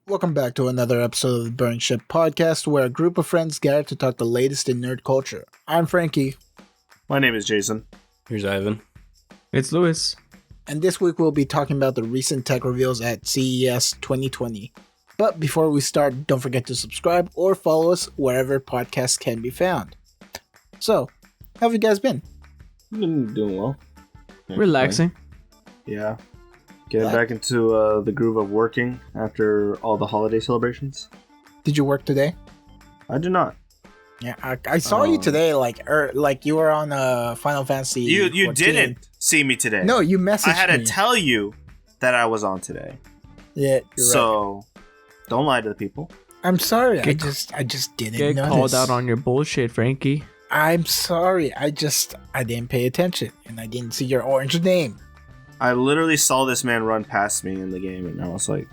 Welcome back to another episode of the Burn Ship podcast, where a group of friends gather to talk the latest in nerd culture. I'm Frankie. My name is Jason. Here's Ivan. It's Lewis. And this week we'll be talking about the recent tech reveals at CES 2020. But before we start, don't forget to subscribe or follow us wherever podcasts can be found. So, how have you guys been? I've been doing well. Relaxing. Yeah. Getting back into the groove of working after all the holiday celebrations. Did you work today? I do not. Yeah, I saw you today, like you were on Final Fantasy. You 14. didn't see me today. No, you messaged me. I had to tell you that I was on today. Yeah, you're so don't lie to the people. I'm sorry. I just didn't Get notice. called out on your bullshit, Frankie. I'm sorry. I didn't pay attention, and I didn't see your orange name. I literally saw this man run past me in the game, and I was like,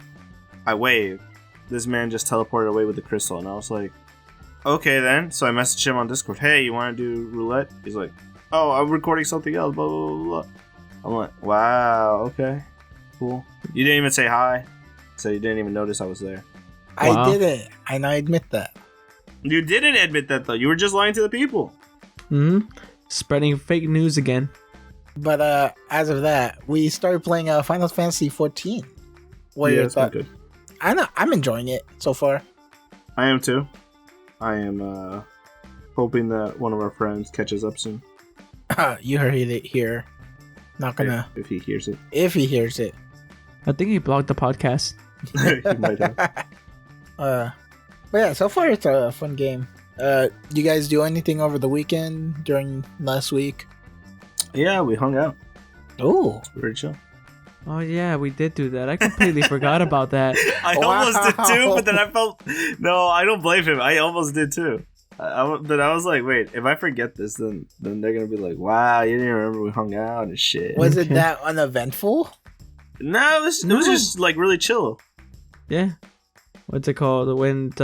I waved. This man just teleported away with the crystal, and I was like, okay then. So I messaged him on Discord, hey, you want to do roulette? He's like, oh, I'm recording something else, blah, blah, blah, blah. I'm like, wow, okay, cool. You didn't even say hi, so you didn't even notice I was there. I Wow. didn't, and I admit that. You didn't admit that, though. You were just lying to the people. Spreading fake news again. But as of that, we started playing Final Fantasy 14. What are your it's been thoughts? good. I know I'm enjoying it so far. I am, too. I am hoping that one of our friends catches up soon. You heard it here. Not gonna. If he hears it. If he hears it. I think he blocked the podcast. He might have. But yeah, so far it's a fun game. You guys do anything over the weekend during last week? Yeah, we hung out. Oh, It's very chill. Oh yeah, we did do that. I completely forgot about that. I almost did too, but then I felt... No, I don't blame him. I almost did too. But I was like, wait, if I forget this, then they're going to be like, wow, you didn't remember we hung out and shit. was it that uneventful? No, it was just like really chill. Yeah. What's it called? Went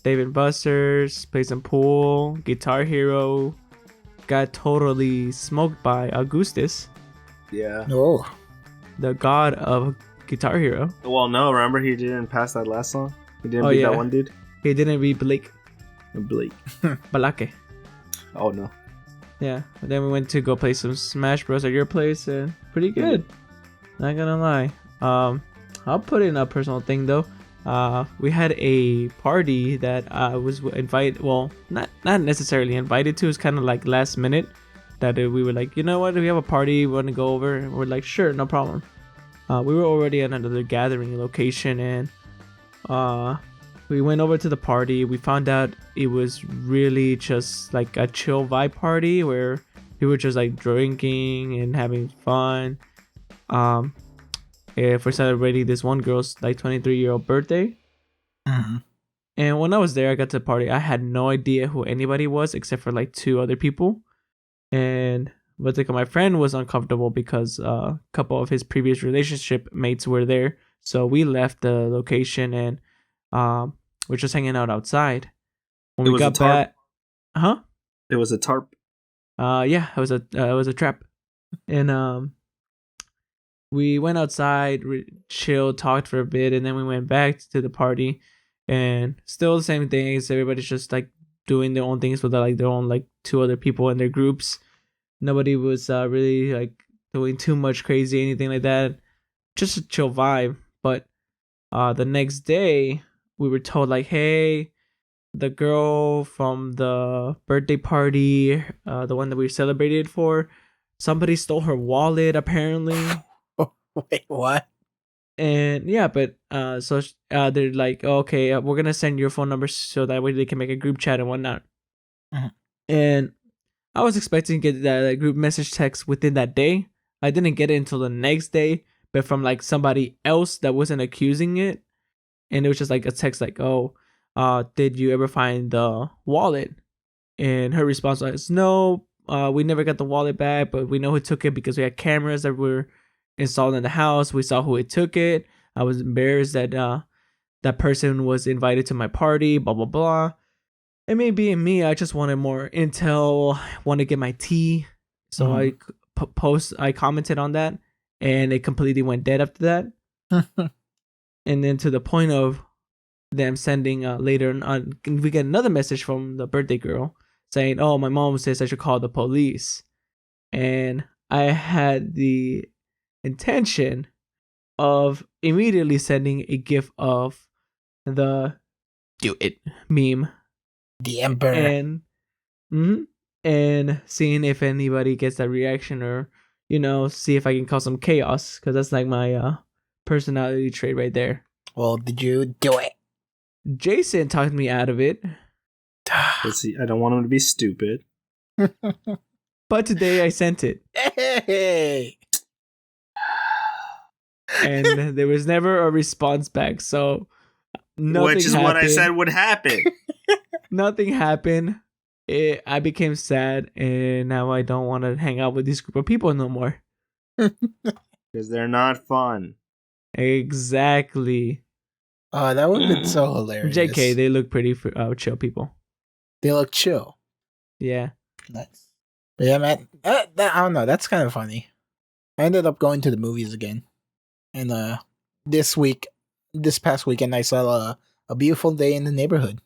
Dave & Buster's, played some pool, Guitar Hero, got totally smoked by Augustus, Yeah. Oh, the god of Guitar Hero. Well, no, remember he didn't pass that last song? He didn't Oh, beat yeah. that one dude? He didn't beat Blake Blake. Balake. Oh, no. Yeah. And then we went to go play some Smash Bros at your place, and pretty good. Not gonna lie. I'll put in a personal thing though. We had a party that I was invited. Well, not necessarily invited to. It's kind of like last minute. That we were like, you know what? We have a party. We want to go over. And we're like, sure, no problem. We were already at another gathering location, and we went over to the party. We found out it was really just like a chill vibe party where we were just like drinking and having fun. For celebrating this one girl's like 23-year-old birthday. mm-hmm. And when I was there, I got to the party. I had no idea who anybody was except for like two other people. And my friend was uncomfortable because a couple of his previous relationship mates were there. So we left the location and we're just hanging out outside. When It we was got a tarp. back, huh? It was a tarp. Yeah, it was a trap. And we went outside, chilled, talked for a bit, and then we went back to the party. And still the same things. Everybody's just like doing their own things with like their own like two other people in their groups. Nobody was really like doing too much crazy, anything like that. Just a chill vibe. But the next day, we were told like, hey, the girl from the birthday party, the one that we celebrated for, somebody stole her wallet apparently. Wait, what? And yeah, but so they're like, okay, we're gonna send your phone number so that way they can make a group chat and whatnot. Mhm. And I was expecting to get that group message text within that day. I didn't get it until the next day, but from like somebody else that wasn't accusing it, and it was just like a text like, oh, did you ever find the wallet? And her response was, no, we never got the wallet back, but we know who took it because we had cameras that were installed in the house. We saw who it took it. I was embarrassed that that person was invited to my party, blah blah blah. It may be me, I just wanted more intel, want to get my tea. So I commented on that, and it completely went dead after that. And then to the point of them sending later on, we get another message from the birthday girl saying, "Oh, my mom says I should call the police." And I had the intention of immediately sending a gif of the "do it" meme The Emperor. and and seeing if anybody gets that reaction, or see if I can cause some chaos, because that's like my personality trait right there. Well, did you do it? Jason talked me out of it, Let's see, I don't want him to be stupid. but today I sent it, Hey! and there was never a response back. So nothing Which is happened. what I said would happen. Nothing happened. I became sad, and now I don't want to hang out with this group of people no more. Because they're not fun. Exactly. That would have been so hilarious. JK, they look pretty chill people. They look chill. Yeah. Nice. But yeah, man. I don't know. That's kind of funny. I ended up going to the movies again. And this past weekend, I saw A Beautiful Day in the Neighborhood.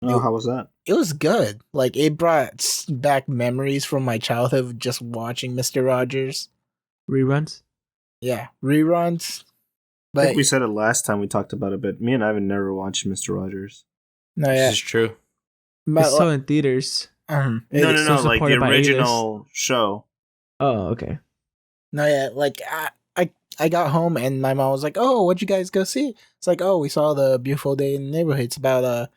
Oh, how was that? It was good. Like, it brought back memories from my childhood just watching Mr. Rogers. Reruns? Yeah, reruns. I think we said it last time we talked about it, but me and Ivan never watched Mr. Rogers. No, yeah. This is true. But, It's still in theaters. No, still like the supported by original show. Oh, okay. No, yeah, like I got home and my mom was like, "Oh, what'd you guys go see?" It's like, "Oh, we saw The Beautiful Day in the Neighborhood. It's about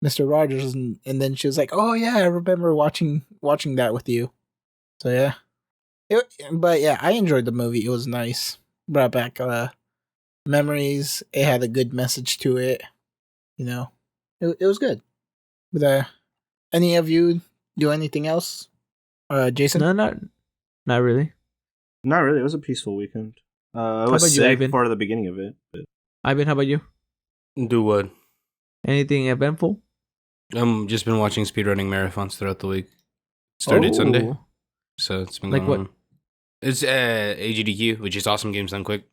Mr. Rogers," and then she was like, "Oh yeah, I remember watching that with you." So yeah, but yeah, I enjoyed the movie. It was nice. Brought back memories. It had a good message to it. It was good. But any of you do anything else? Jason? No, not really. Not really. It was a peaceful weekend. I about was you, sick Ivan? for the beginning of it. But Ivan, how about you? Do what? Anything eventful? Just been watching speedrunning marathons throughout the week. Started Sunday, Oh. so it's been Like going what? on. It's AGDQ, which is Awesome Games Done Quick.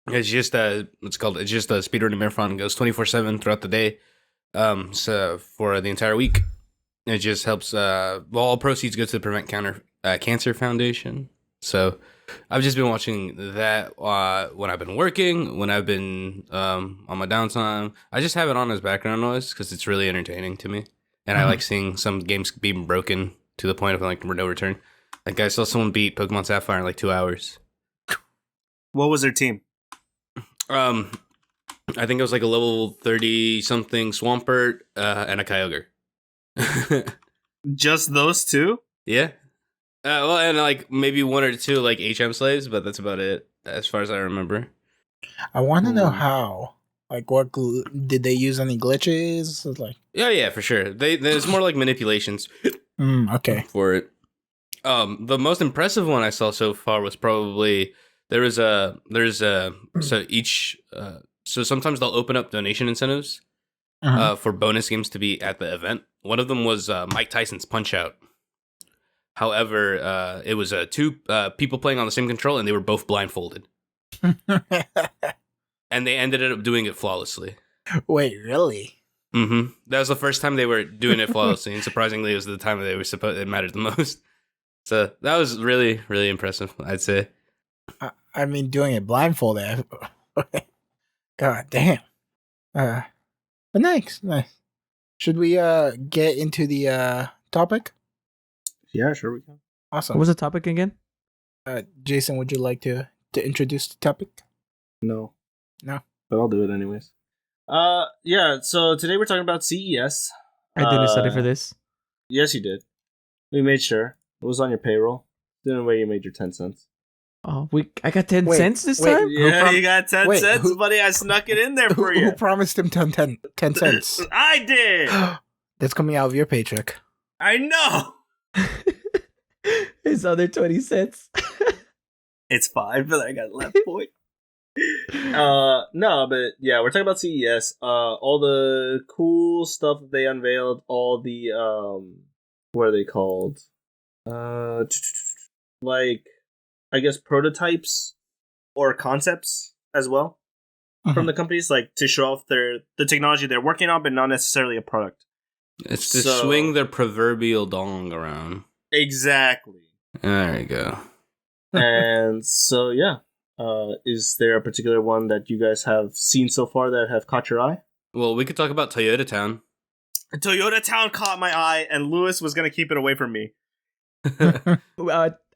It's just what's called. It's just a speedrunning marathon. It goes 24/7 throughout the day. So for the entire week, it just helps. All proceeds go to the Prevent Cancer Foundation. So I've just been watching that when I've been working, when I've been on my downtime. I just have it on as background noise because it's really entertaining to me, and I like seeing some games being broken to the point of like no return. Like I saw someone beat Pokemon Sapphire in like 2 hours. what was their team? I think it was like a level 30 something Swampert and a Kyogre. Just those two? Yeah. Well, and like maybe one or two like HM slaves, but that's about it as far as I remember. I want to know how. Like, what did they use any glitches? Like, Yeah, for sure. There's more like manipulations okay. for it. The most impressive one I saw so far was probably so sometimes they'll open up donation incentives for bonus games to be at the event. One of them was Mike Tyson's Punch Out. However, it was two people playing on the same control, and they were both blindfolded. And they ended up doing it flawlessly. Wait, really? Mm-hmm. That was the first time they were doing it flawlessly, and surprisingly, it was the time it mattered the most. So that was really, really impressive, I'd say. I mean, doing it blindfolded. God damn. But nice. Should we get into the topic? Yeah, sure we can. Awesome. What was the topic again? Jason, would you like to introduce the topic? No. No. But I'll do it anyways. Yeah, so today we're talking about CES. I didn't study for this. Yes, you did. We made sure. It was on your payroll. The way you made your 10 cents. Oh, I got 10 Wait, cents this wait. time? Yeah, you got 10 Wait, cents, buddy. I snuck it in there for you. Who promised him 10 cents? I did. That's coming out of your paycheck. I know. His other 20 cents. It's 5, but I got left point. No, but yeah, we're talking about CES. All the cool stuff that they unveiled, all the what are they called? Like, I guess prototypes or concepts as well. from the companies, like to show off the technology they're working on, but not necessarily a product. It's to swing their proverbial dong around. Exactly. There you go. And so, yeah. Is there a particular one that you guys have seen so far that have caught your eye? Well, we could talk about Toyota Town. Toyota Town caught my eye, and Lewis was going to keep it away from me.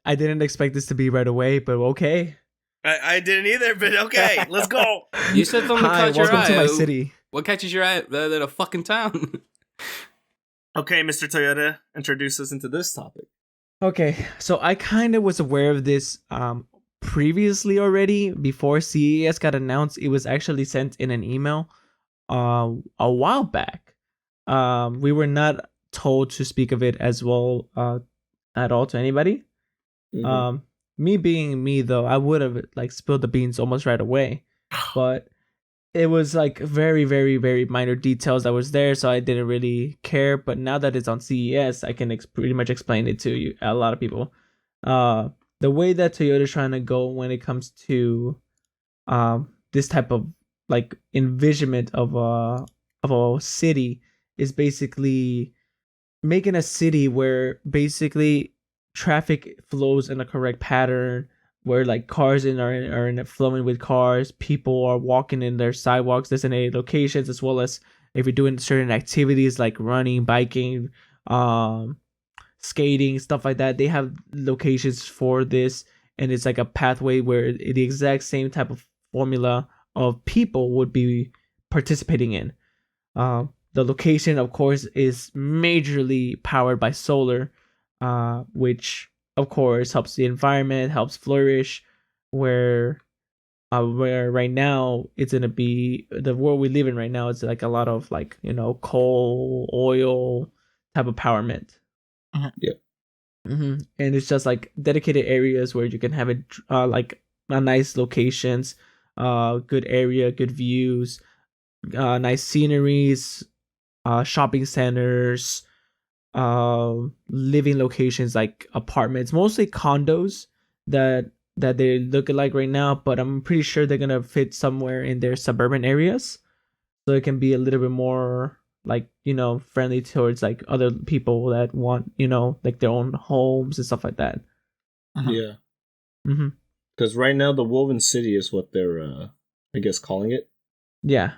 I didn't expect this to be right away, but okay. I didn't either, but okay, let's go. You said something caught your eye. Welcome to my city. What catches your eye than a fucking town? Okay, Mr. Toyota, introduce us into this topic. Okay, so I kind of was aware of this previously already. Before CES got announced, it was actually sent in an email a while back. We were not told to speak of it as well at all to anybody. Mm-hmm. Me being me though, I would have like spilled the beans almost right away, but it was like very, very, very minor details that was there, so I didn't really care. But now that it's on CES, I can pretty much explain it to you, a lot of people. The way that Toyota's trying to go when it comes to this type of like envisionment of a city is basically making a city where basically traffic flows in a correct pattern, where like cars are flowing with cars, people are walking in their sidewalks, designated locations, as well as if you're doing certain activities like running, biking, skating, stuff like that, they have locations for this, and it's like a pathway where the exact same type of formula of people would be participating in. The location, of course, is majorly powered by solar, which of course helps the environment, helps flourish. Where right now it's gonna be the world we live in right now. It's like a lot of like coal, oil type of powerment. Yeah. Mm-hmm. And it's just like dedicated areas where you can have it like a nice locations, good area, good views, nice sceneries, shopping centers, living locations like apartments, mostly condos that they look like right now, but I'm pretty sure they're gonna fit somewhere in their suburban areas, so it can be a little bit more like friendly towards like other people that want like their own homes and stuff like that. Yeah. Mm-hmm. Because right now the Woven City is what they're I guess calling it. Yeah.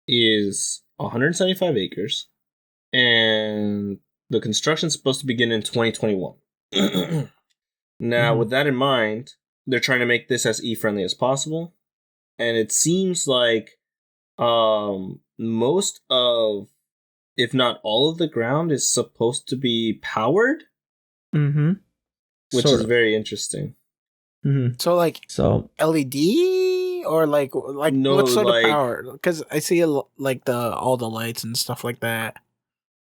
Is 175 acres, and the construction's supposed to begin in 2021. Now, with that in mind, they're trying to make this as e-friendly as possible, and it seems like most of, if not all of the ground is supposed to be powered, which is very interesting. So like LED or like no, what sort of power? Because I see like all the lights and stuff like that.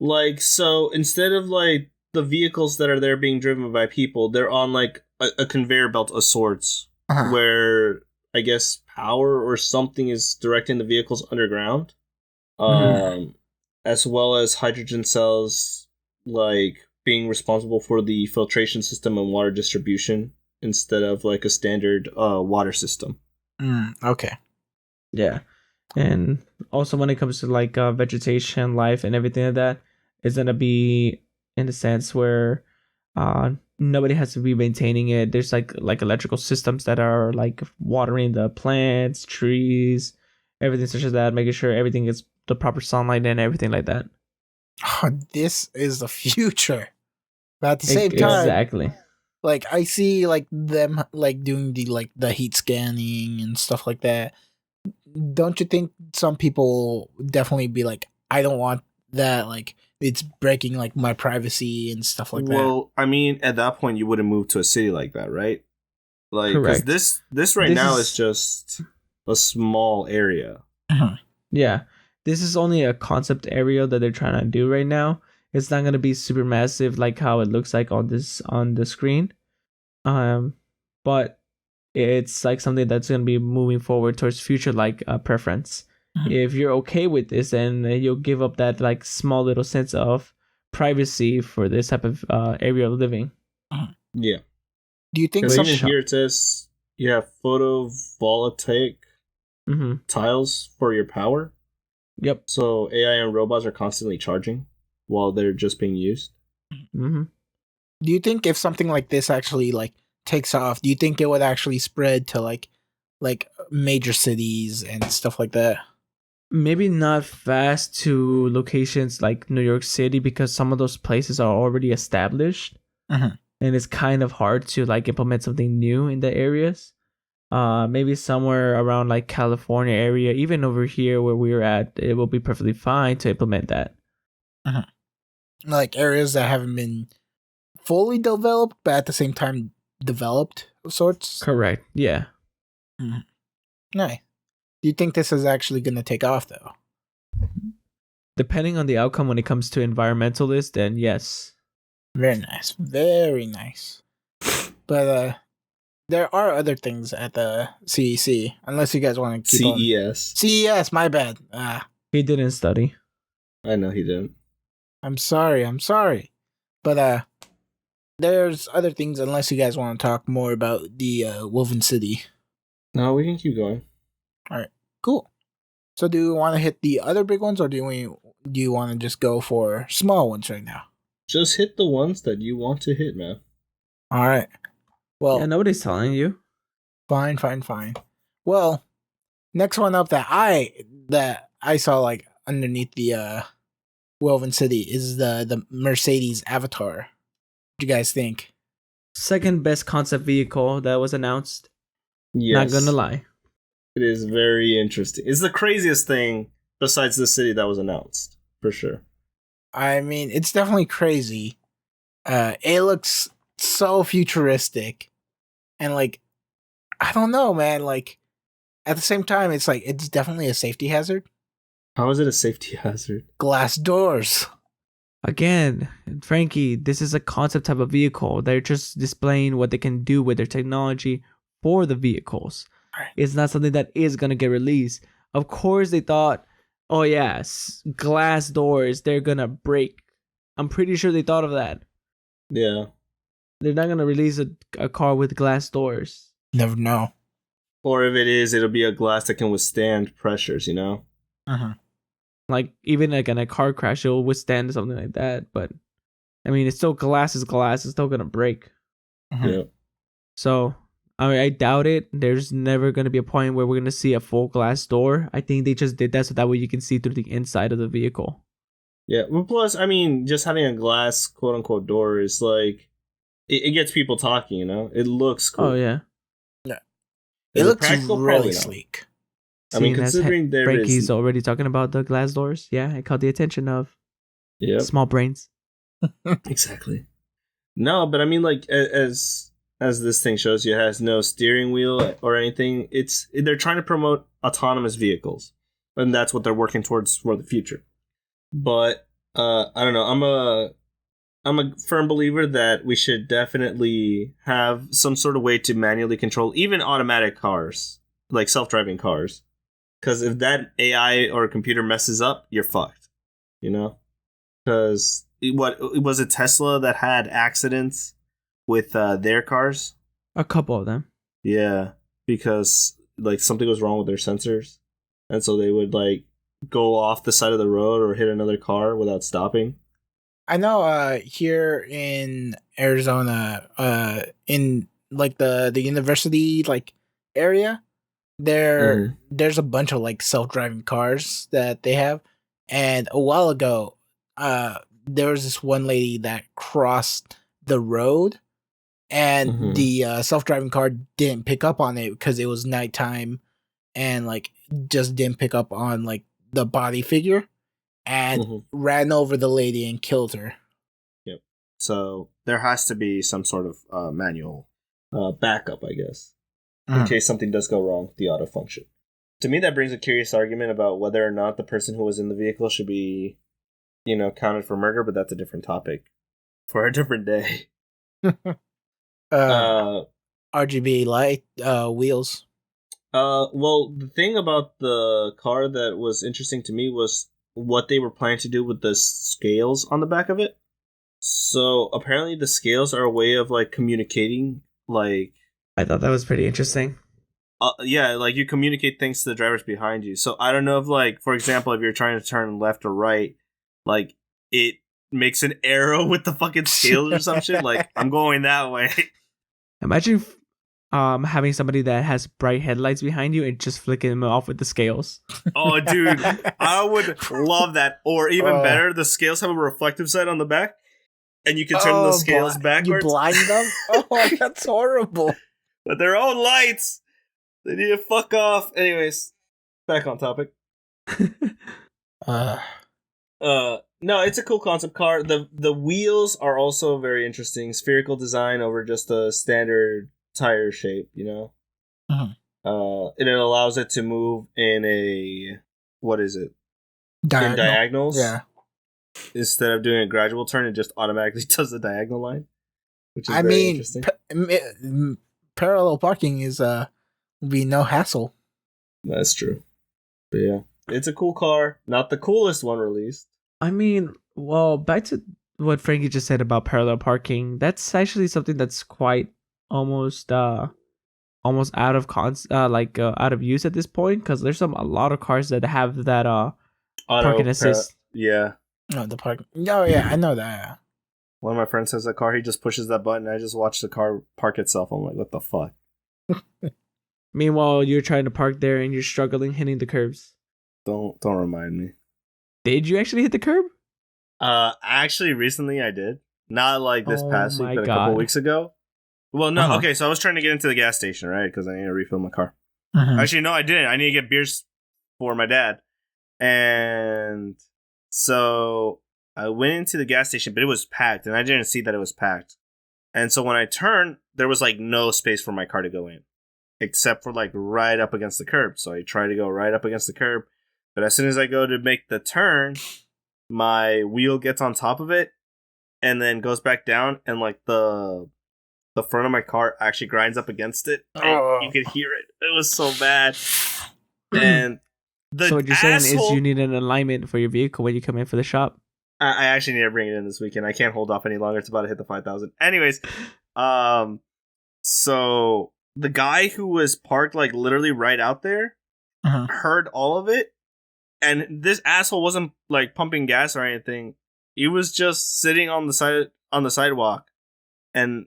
Like, so instead of like the vehicles that are there being driven by people, they're on like a conveyor belt of sorts, where I guess power or something is directing the vehicles underground, as well as hydrogen cells like being responsible for the filtration system and water distribution instead of like a standard water system. Okay. Yeah. And also when it comes to like vegetation, life, and everything like that, it's gonna be in the sense where nobody has to be maintaining it. There's like electrical systems that are like watering the plants, trees, everything such as that, making sure everything gets the proper sunlight and everything like that. Oh, this is the future. But at the same time, exactly. Like I see like them like doing the heat scanning and stuff like that. Don't you think some people definitely be like, I don't want that, like it's breaking like my privacy and stuff like that? Well, I mean, at that point you wouldn't move to a city like that, right? Like, because this right now is just a small area. Yeah, this is only a concept area that they're trying to do right now. It's not gonna be super massive like how it looks like on the screen, but it's like something that's gonna be moving forward towards future like preference. If you're okay with this, then you'll give up that like small little sense of privacy for this type of area of living. Yeah. Do you think even here it says photovoltaic Mm-hmm. tiles for your power. Yep. So AI and robots are constantly charging while they're just being used. Mm-hmm. Do you think if something like this actually like takes off, do you think it would actually spread to like major cities and stuff like that? Maybe not fast to locations like New York City because some of those places are already established, Mhm. and it's kind of hard to like implement something new in the areas. Maybe somewhere around like California area, even over here where we're at, it will be perfectly fine to implement that. Like areas that haven't been fully developed, but at the same time developed of sorts. Correct. Yeah. Nice. Do you think this is actually going to take off though? Depending on the outcome when it comes to environmentalists, then yes. Very nice. Very nice. But there are other things at the CEC, unless you guys want to keep on. CES. CES, my bad. He didn't study. I know he didn't. I'm sorry. But there's other things unless you guys want to talk more about the Woven City. No, we can keep going. Cool. So do you want to hit the other big ones or do you want to just go for small ones right now? Just hit the ones that you want to hit, man. All right. Well, Yeah, nobody's telling you. fine. Well, next one up that I saw like underneath the Woven City is the Mercedes Avatar. What do you guys think? Second best concept vehicle that was announced. Yes. Not gonna lie. It is very interesting. It's the craziest thing besides the city that was announced, for sure. I mean, it's definitely crazy. It looks so futuristic, and like, I don't know, man. Like, at the same time, it's like it's definitely a safety hazard. How is it a safety hazard? Glass doors. Again, Frankie, this is a concept type of vehicle. They're just displaying what they can do with their technology for the vehicles. Right. It's not something that is going to get released. Of course, they thought, oh, yes, glass doors, they're going to break. I'm pretty sure they thought of that. Yeah. They're not going to release a car with glass doors. Never know. Or if it is, it'll be a glass that can withstand pressures, you know? Like, even like in a car crash, it'll withstand something like that. But, I mean, it's still glass is glass. It's still going to break. Yeah. So, I mean, I doubt it. There's never going to be a point where we're going to see a full glass door. I think they just did that so that way you can see through the inside of the vehicle. Yeah. Well, plus, I mean, just having a glass, quote unquote, door is like, it gets people talking, you know? It looks cool. Oh, yeah. It Is looks practical? really Probably not. sleek. I mean, Seeing as considering there Frankie's is... already talking about the glass doors, yeah, it caught the attention of Yep. small brains. Exactly. No, but I mean, like, as this thing shows you, it has no steering wheel or anything. They're trying to promote autonomous vehicles, and that's what they're working towards for the future. But I don't know. I'm a firm believer that we should definitely have some sort of way to manually control even automatic cars, like self-driving cars. Because if that AI or computer messes up, you're fucked. You know? Because what was it, Tesla that had accidents with their cars? A couple of them. Yeah, because like something was wrong with their sensors, and so they would like go off the side of the road or hit another car without stopping. I know here in Arizona, in like the university like area, there's a bunch of like self-driving cars that they have. And a while ago, there was this one lady that crossed the road and the self-driving car didn't pick up on it because it was nighttime and like just didn't pick up on like the body figure and ran over the lady and killed her. Yep. So there has to be some sort of manual backup, I guess, in case something does go wrong with the auto function. To me, that brings a curious argument about whether or not the person who was in the vehicle should be, you know, counted for murder, but that's a different topic for a different day. RGB light wheels. Well, the thing about the car that was interesting to me was what they were planning to do with the scales on the back of it. So apparently the scales are a way of like communicating, like... I thought that was pretty interesting. Yeah, like you communicate things to the drivers behind you. So I don't know if, like, for example, if you're trying to turn left or right, like it makes an arrow with the fucking scales or some shit. Like I'm going that way. Imagine having somebody that has bright headlights behind you and just flicking them off with the scales. Oh, dude, I would love that. Or even better, the scales have a reflective side on the back, and you can turn the scales backwards. You blind them? Oh, that's horrible. But they're own lights. They need to fuck off. Anyways, back on topic. No, it's a cool concept car. The wheels are also very interesting. Spherical design over just a standard tire shape, you know? And it allows it to move in a... What is it? In diagonals? Yeah. Instead of doing a gradual turn, it just automatically does the diagonal line. Which is very interesting. Parallel parking is will be no hassle. That's true. But yeah. It's a cool car. Not the coolest one released. I mean, well, back to what Frankie just said about parallel parking. That's actually something that's quite almost out of out of use at this point, because there's a lot of cars that have that parking assist. Yeah. Oh, the park. Oh, yeah, I know that. One of my friends has a car. He just pushes that button. I just watch the car park itself. I'm like, what the fuck? Meanwhile, you're trying to park there and you're struggling hitting the curbs. Don't remind me. Did you actually hit the curb? Actually, recently I did. Not like this past week, but a couple weeks ago. Well, no, okay, so I was trying to get into the gas station, right? Because I need to refill my car. Actually, no, I didn't. I need to get beers for my dad. And so I went into the gas station, but it was packed, and I didn't see that it was packed. And so when I turned, there was like no space for my car to go in, except for like right up against the curb. So I tried to go right up against the curb, but as soon as I go to make the turn, my wheel gets on top of it and then goes back down, and like the front of my car actually grinds up against it. And you could hear it. It was so bad. And so what you're saying is you need an alignment for your vehicle when you come in for the shop. I actually need to bring it in this weekend. I can't hold off any longer. It's about to hit the 5,000. Anyways, so the guy who was parked like literally right out there heard all of it, and this asshole wasn't like pumping gas or anything. He was just sitting on the sidewalk, and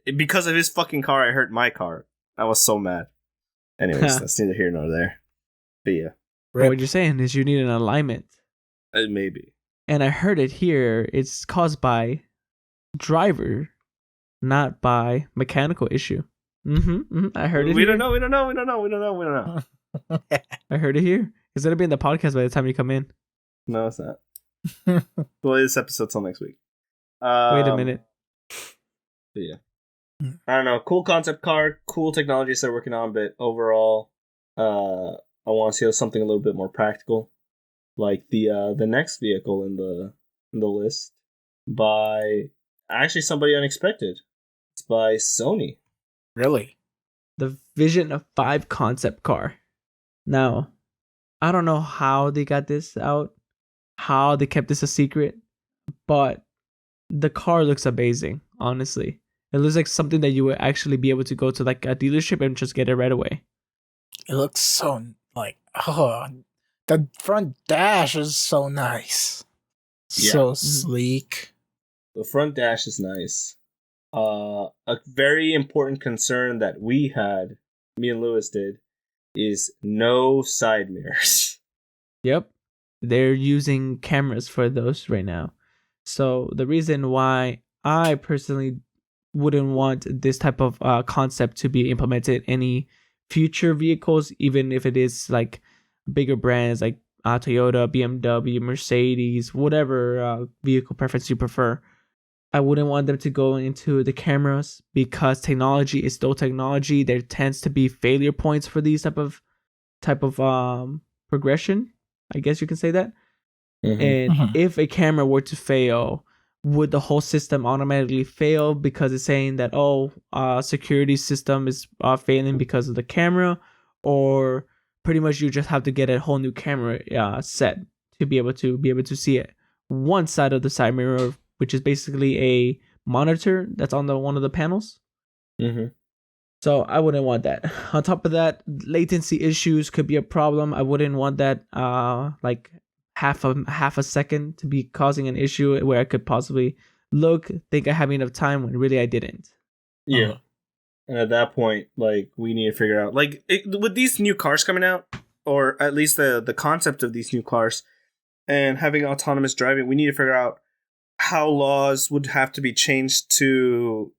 because of his fucking car, I hurt my car. I was so mad. Anyways, that's neither here nor there. But yeah, what you're saying is you need an alignment. Maybe. And I heard it here. It's caused by driver, not by mechanical issue. I heard it. We don't know. We don't know. I heard it here. It's gonna be in the podcast by the time you come in. No, it's not. Well, this episode till next week. Wait a minute. But yeah. I don't know. Cool concept car, cool technologies they're working on, but overall, I want to see something a little bit more practical, like the next vehicle in the list by actually somebody unexpected. It's by Sony. Really? The Vision 5 concept car. Now, I don't know how they got this out, how they kept this a secret, but the car looks amazing, honestly. It looks like something that you would actually be able to go to like a dealership and just get it right away. It looks so like, the front dash is so nice. Yeah. So sleek. The front dash is nice. A very important concern that we had, me and Lewis did, is no side mirrors. Yep. They're using cameras for those right now. So the reason why I personally wouldn't want this type of concept to be implemented in any future vehicles, even if it is like bigger brands like Toyota, BMW, Mercedes, whatever vehicle preference you prefer. I wouldn't want them to go into the cameras because technology is still technology. There tends to be failure points for these type of progression. I guess you can say that. And if a camera were to fail, would the whole system automatically fail because it's saying that security system is failing because of the camera, or pretty much you just have to get a whole new camera set to be able to see it. One side of the side mirror, which is basically a monitor that's on one of the panels. So I wouldn't want that. On top of that, latency issues could be a problem. I wouldn't want that like half a second to be causing an issue where I could possibly think I have enough time when really I didn't. Yeah. And at that point, like, we need to figure out, like, with these new cars coming out, or at least the concept of these new cars, and having autonomous driving, we need to figure out how laws would have to be changed to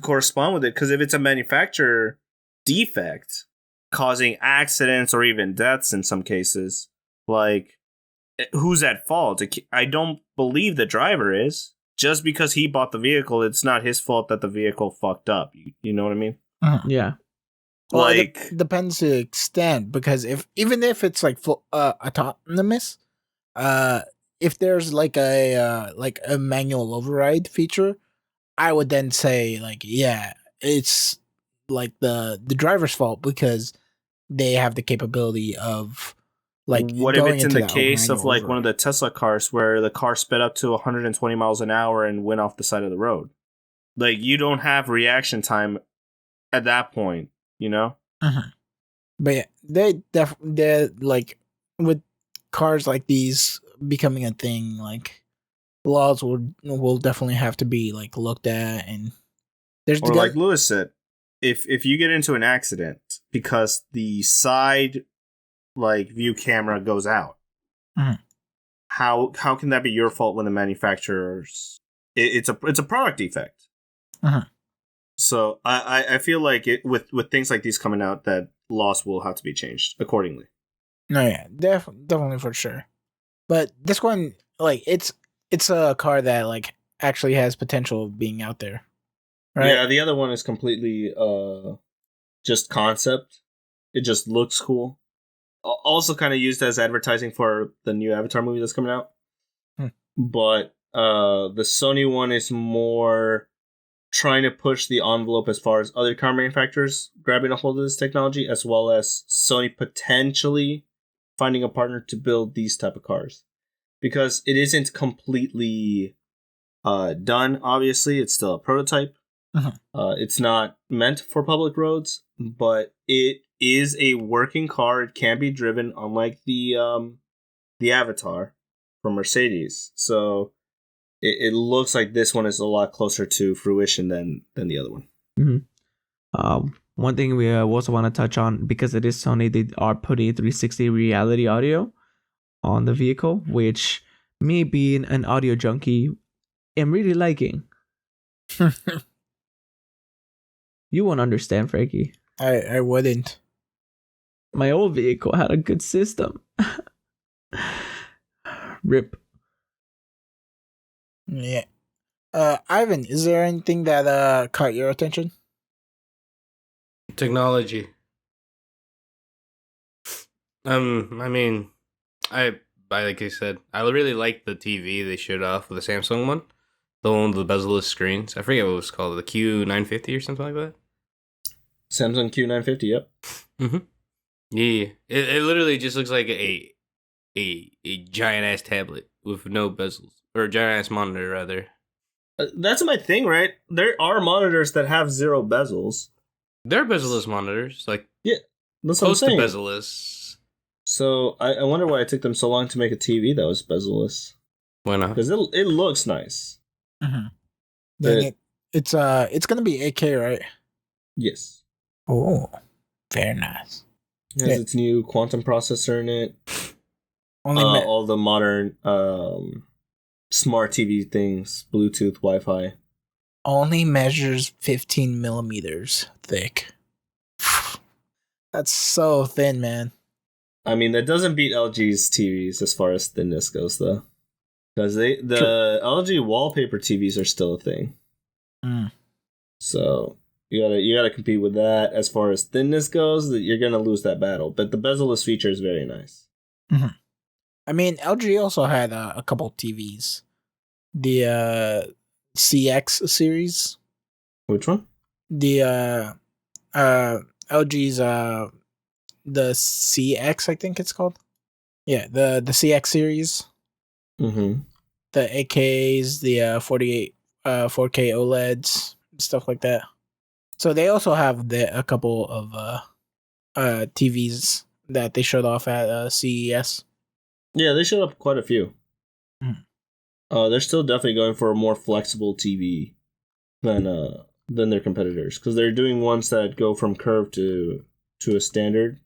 correspond with it. Because if it's a manufacturer defect causing accidents or even deaths in some cases, like, who's at fault? I don't believe the driver is. Just because he bought the vehicle, it's not his fault that the vehicle fucked up. You know what I mean? Yeah. Well, Like, it depends to the extent, because even if it's like full autonomous, if there's like a manual override feature, I would then say, like, yeah, it's like the driver's fault because they have the capability of, like, what if going it's in into the that case of manual like one of the override. Tesla cars where the car sped up to 120 miles an hour and went off the side of the road? Like, you don't have reaction time at that point, you know? Mhm. But yeah, they're like, with cars like these becoming a thing, like, laws will definitely have to be, like, looked at, and there's Or like Lewis said, if you get into an accident because the side like view camera goes out, Mhm. how can that be your fault when the manufacturers it's a product defect? Mhm. So I feel like it with things like these coming out, that laws will have to be changed accordingly. No, yeah, definitely for sure. But this one, like, it's a car that, like, actually has potential of being out there, right? Yeah, the other one is completely just concept. It just looks cool. Also kind of used as advertising for the new Avatar movie that's coming out. Hmm. But the Sony one is more trying to push the envelope as far as other car manufacturers grabbing a hold of this technology, as well as Sony potentially finding a partner to build these type of cars. Because it isn't completely done, obviously. It's still a prototype. Mhm. It's not meant for public roads, but it is a working car. It can be driven, unlike the Avatar from Mercedes. So it looks like this one is a lot closer to fruition than the other one. Mm-hmm. One thing we also want to touch on, because it is Sony, they are putting 360 reality audio on the vehicle, which me being an audio junkie am really liking. You won't understand, Frankie. I wouldn't. My old vehicle had a good system. Rip. Yeah. Ivan, is there anything that caught your attention? Technology. I mean, I like I said, I really like the TV they showed off with the Samsung one, the one with the bezel-less screens. I forget what it was called, the Q950 or something like that. Samsung Q950, yep. Mm-hmm. Yeah, it literally just looks like a giant ass tablet with no bezels, or a giant ass monitor rather. That's my thing, right? There are monitors that have zero bezels. They're bezel-less monitors, like Yeah, that's what I'm close to saying. bezel-less. So I wonder why it took them so long to make a TV that was bezel-less. Why not? Because it looks nice. Mm-hmm. Dang it's gonna be 8K, right? Yes. Oh, very nice. It has Yeah. its new quantum processor in it. Only All the modern smart TV things, Bluetooth, Wi-Fi. only measures 15 millimeters thick. That's so thin, man. I mean, that doesn't beat LG's TVs as far as thinness goes, though. Because the LG wallpaper TVs are still a thing. Mm. So you gotta compete with that. As far as thinness goes, that you're gonna lose that battle. But the bezel-less feature is very nice. Mm-hmm. I mean, LG also had a couple TVs. The CX series. Which one? The LG's the CX, I think it's called. Yeah, the CX series. Mm-hmm. The 8Ks, the 48 4K OLEDs, stuff like that. So they also have a couple of TVs that they showed off at CES. Yeah, they showed up quite a few. Mm. They're still definitely going for a more flexible TV than their competitors because they're doing ones that go from curved to a standard.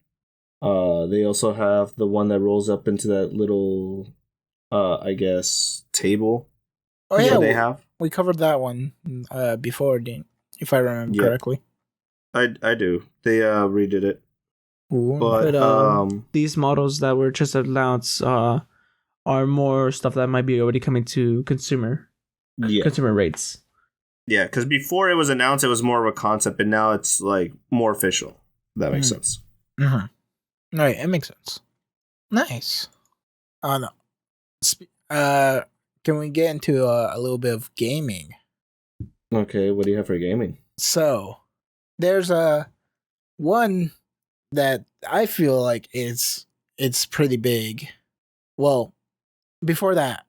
They also have the one that rolls up into that little, I guess, table. Oh yeah, they have. We covered that one before, if I remember correctly. I do. They redid it. Ooh, But these models that were just announced are more stuff that might be already coming to consumer rates. Yeah, because before it was announced, it was more of a concept, but now it's like more official. If that makes sense. Mm-hmm. Right, it makes sense. Nice. No. Can we get into a little bit of gaming? Okay, what do you have for gaming? So, there's one that I feel like it's pretty big. Well, before that,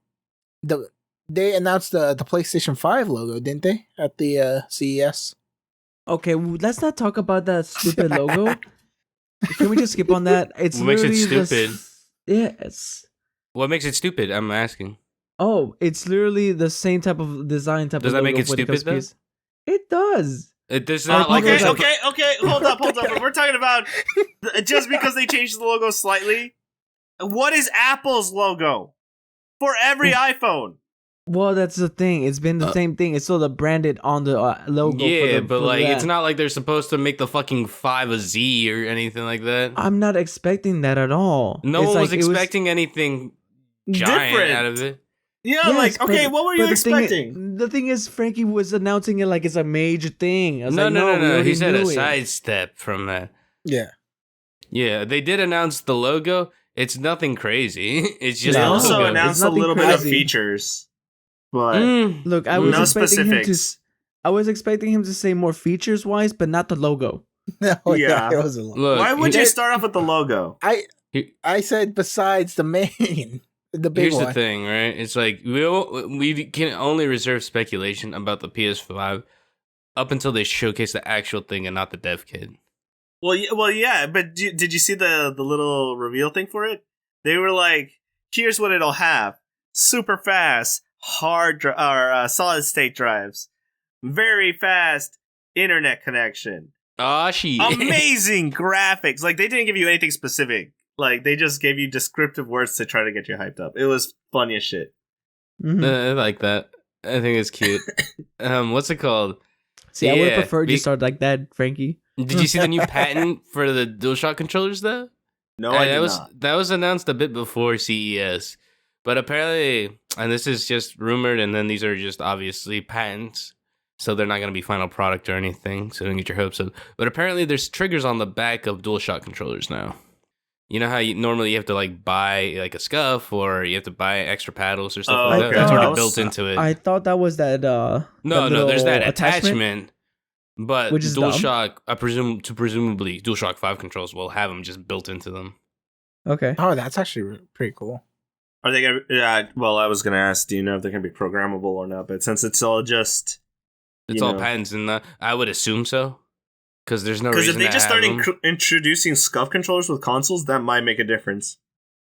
they announced the PlayStation 5 logo, didn't they, at the CES? Okay, let's not talk about that stupid logo. Can we just skip on that? It's what makes it literally stupid? Yes. What makes it stupid? I'm asking. Oh, it's literally the same type of design type Does of that logo make it for the stupid though? PS. It does. It does not like like Okay. Hold up. But we're talking about just because they changed the logo slightly. What is Apple's logo for every iPhone? Well, that's the thing. It's been the same thing. It's still the branded on the logo. Yeah, but but like it's not like they're supposed to make the fucking 5 a Z or anything like that. I'm not expecting that at all. No It's one like, was expecting anything giant Different out of it. Yeah, Yes, okay, what were you expecting? The thing is, Frankie was announcing it like it's a major thing. I was No. we already He said knew a it. sidestep from that. Yeah. Yeah, they did announce the logo. It's nothing crazy. It's just They a also logo. announced a nothing little bit of crazy. features, but Look, I was no expecting specifics. I was expecting him to say more features wise, but not the logo. No, Yeah. it was a lot. Look, Why would you start off with the logo? I said besides the main, the big here's one. the thing, right? It's like we can only reserve speculation about the PS5 up until they showcase the actual thing and not the dev kit. Well, yeah, but did you see the little reveal thing for it? They were like, "Here's what it'll have: super fast solid state drives, very fast internet connection, Ah, shit. amazing graphics." Like they didn't give you anything specific. Like they just gave you descriptive words to try to get you hyped up. It was funny as shit. Mhm. I like that. I think it's cute. What's it called? See, I would Yeah, have preferred you start like that, Frankie. Did you see the new patent for the DualShock controllers though? No, I did not. That was announced a bit before CES, but apparently, and this is just rumored, and then these are just obviously patents, so they're not going to be final product or anything. So don't get your hopes up. But apparently, there's triggers on the back of DualShock controllers now. You know how normally you have to like buy like a scuff or you have to buy extra paddles or stuff like that. okay. That's already I built into it. I thought that was that. No, there's that attachment. But Which is DualShock, presumably DualShock 5 controls will have them just built into them. Okay. Oh, that's actually pretty cool. Are they gonna? Yeah. Well, I was gonna ask. Do you know if they're gonna be programmable or not? But since it's all just, It's all patents, and I would assume so, because there's no reason. Because if they to just have start them. introducing scuff controllers with consoles, that might make a difference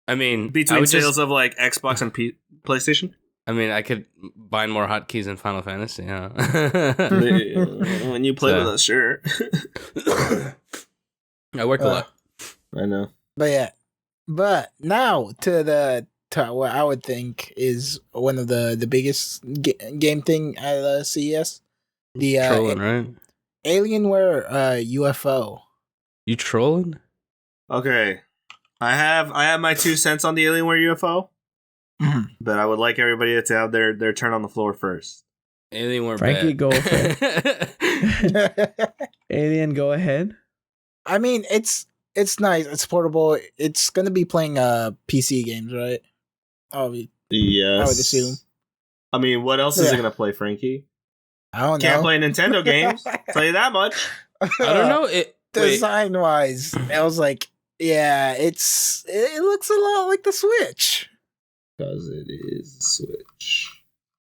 I mean, between sales of like Xbox and PlayStation. I mean, I could bind more hotkeys in Final Fantasy. You know? When you play with us, sure. I work a lot. I know. But now to what I would think is one of the biggest game thing at CES, the Trolling, right? Alienware UFO. You trolling? Okay, I have my 2 cents on the Alienware UFO, but I would like everybody to have their turn on the floor first. Alienware, Frankie, bad. go ahead. Alien, go ahead. I mean, it's nice. It's portable. It's gonna be playing PC games, right? Yes, I would assume. I mean, what else is it gonna play, Frankie? I don't know. Can't play Nintendo games. Tell you that much. I don't know. Design wise, I was like, yeah, it looks a lot like the Switch. Because it is Switch.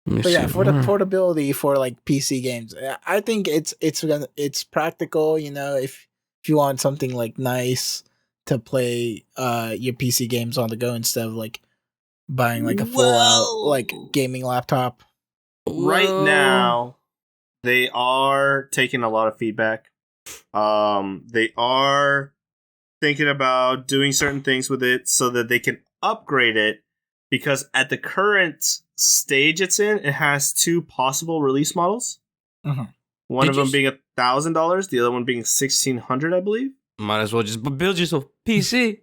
But yeah, for the portability for like PC games, I think it's practical. You know, if you want something like nice to play your PC games on the go instead of like buying like a full out like gaming laptop. Right now, they are taking a lot of feedback. They are thinking about doing certain things with it so that they can upgrade it, because at the current stage it's in, it has 2 possible release models. Mhm. One of them being $1,000, the other one being $1,600, I believe. Might as well just build yourself a PC.